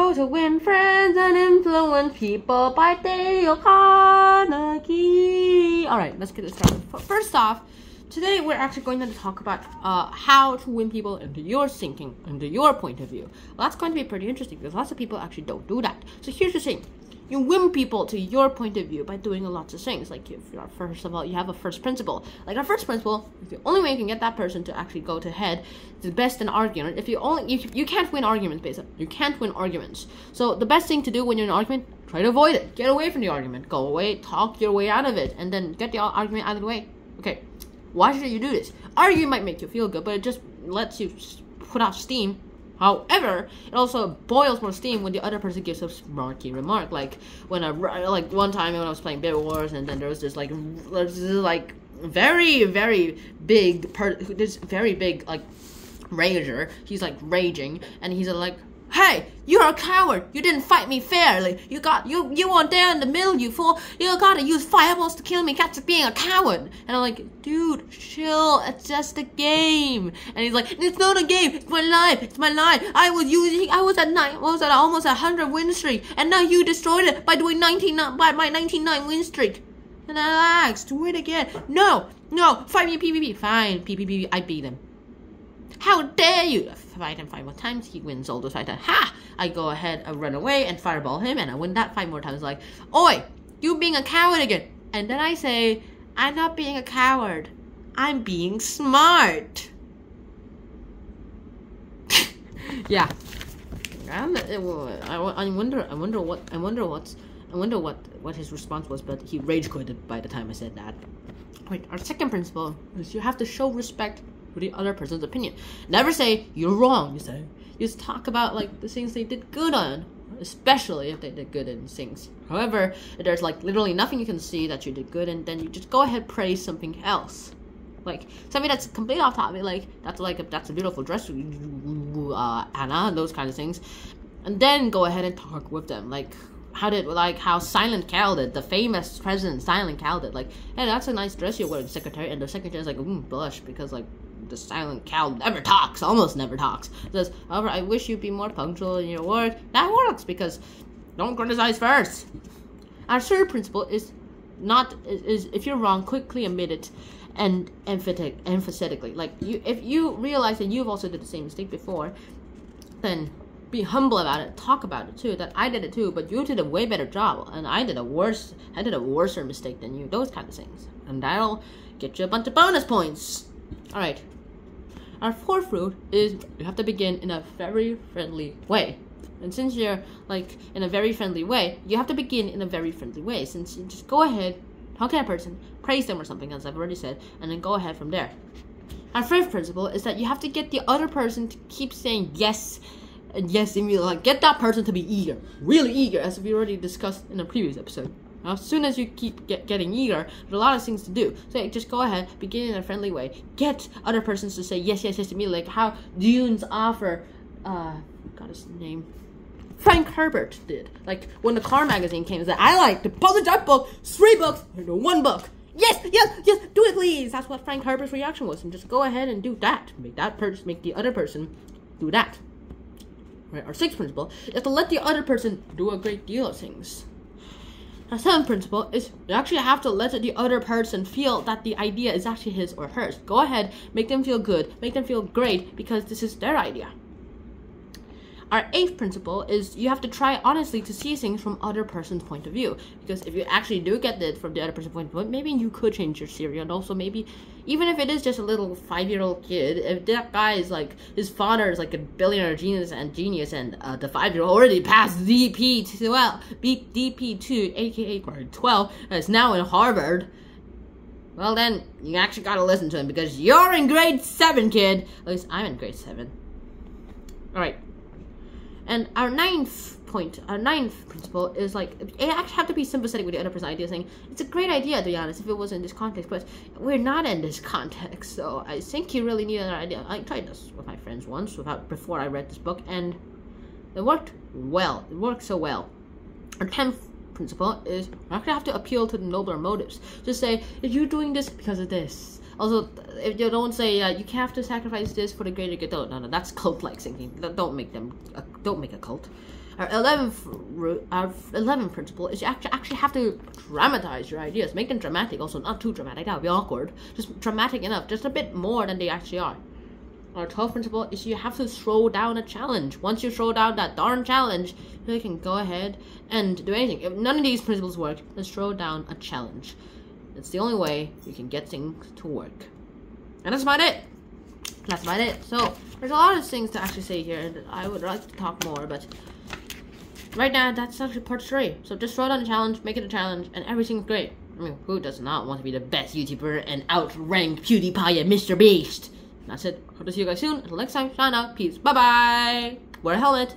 How to Win Friends and Influence People by Dale Carnegie. Alright, let's get this started. First off, today we're actually going to talk about how to win people into your thinking, into your point of view. Well, that's going to be pretty interesting because lots of people actually don't do that. So here's the thing. You win people to your point of view by doing lots of things. Like, if you're, first of all, you have a first principle. Like, our first principle is the only way you can get that person to actually go to head is the best in argument. If you can't win arguments, basically. You can't win arguments. So the best thing to do when you're in an argument, try to avoid it. Get away from the argument. Go away, talk your way out of it, and then get the argument out of the way. Okay, why should you do this? Arguing might make you feel good, but it just lets you put out steam. However, it also boils more steam when the other person gives a snarky remark. Like when one time when I was playing Bit Wars, and then there was this very big rager. He's like raging, and he's like, "Hey, you're a coward! You didn't fight me fairly. You weren't there in the middle, you fool. You gotta use fireballs to kill me. That's being a coward." And I'm like, "Dude, chill. It's just a game." And he's like, "It's not a game. It's my life. It's my life. I was at almost 100 win streak, and now you destroyed it by doing my 99 win streak." And I asked, "Do it again." No, fight me PvP. Fine, PvP. I beat him. How dare you! Fight him 5 more times, he wins all those 5 times. Ha! I go ahead and run away and fireball him, and I win that 5 more times. Like, "Oi! You being a coward again!" And then I say, "I'm not being a coward. I'm being smart." Yeah. I wonder what his response was, but he rage quitted by the time I said that. Wait, our second principle is you have to show respect for the other person's opinion. Never say you're wrong. You just talk about like the things they did good on, especially if they did good in things. However, if there's like literally nothing you can see that you did good, and then you just go ahead praise something else, like something that's completely off topic, like that's a beautiful dress, Anna, those kind of things, and then go ahead and talk with them, like how Silent Cal did, the famous president Silent Cal did, like, "Hey, that's a nice dress you're wearing, secretary," and the secretary's like, blush, because like the Silent Cal never talks, almost never talks. Says, "However, I wish you'd be more punctual in your work." That works because don't criticize first. Our third principle is if you're wrong, quickly admit it and emphatically. Like if you realize that you've also did the same mistake before, then be humble about it. Talk about it too. That I did it too, but you did a way better job, and I did a worse mistake than you. Those kind of things, and that'll get you a bunch of bonus points. All right. Our fourth rule is you have to begin in a very friendly way. And since you're like in a very friendly way, you have to begin in a very friendly way. Since you just go ahead, talk to that person, praise them or something, as I've already said, and then go ahead from there. Our fifth principle is that you have to get the other person to keep saying yes and yes, and you like get that person to be eager, really eager, as we already discussed in a previous episode. Now, as soon as you keep getting eager, there's a lot of things to do. So just go ahead, begin in a friendly way. Get other persons to say yes to me, like how Dune's offer, got his name, Frank Herbert did. Like when the car magazine came, said, "I like to publish that book, 3 books into 1 book. Yes, do it please." That's what Frank Herbert's reaction was, and just go ahead and do that. Make the other person do that. Right, our sixth principle is to let the other person do a great deal of things. Our seventh principle is you actually have to let the other person feel that the idea is actually his or hers. Go ahead, make them feel good, make them feel great, because this is their idea. Our eighth principle is you have to try honestly to see things from other person's point of view. Because if you actually do get it from the other person's point of view, maybe you could change your theory. And also maybe, even if it is just a little 5-year-old kid, if that guy is like, his father is like a billionaire genius, and the 5-year-old already passed DP2, aka grade 12, and is now in Harvard, well then, you actually gotta listen to him, because you're in grade 7, kid. At least I'm in grade 7. Alright. And our ninth principle is like, you actually have to be sympathetic with the other person's idea, saying, "It's a great idea, to be honest, if it was in this context, but we're not in this context, so I think you really need another idea." I tried this with my friends once, before I read this book, and it worked well. It worked so well. Our 10th principle is you actually have to appeal to the nobler motives. Just say, "If you're doing this because of this, Also, if you don't say you have to sacrifice this for the greater good, no, that's cult-like thinking. Don't make a cult. Our 11th principle is you actually have to dramatize your ideas, make them dramatic. Also, not too dramatic, that would be awkward. Just dramatic enough, just a bit more than they actually are. Our 12th principle is you have to throw down a challenge. Once you throw down that darn challenge, you can go ahead and do anything. If none of these principles work, let's throw down a challenge. It's the only way you can get things to work. And that's about it. That's about it. So, there's a lot of things to actually say here that I would like to talk more, but right now, that's actually part 3. So just throw down a challenge, make it a challenge, and everything's great. I mean, who does not want to be the best YouTuber and outrank PewDiePie and Mr. Beast? That's it. Hope to see you guys soon. Until next time, sign out. Peace. Bye-bye. Wear a helmet.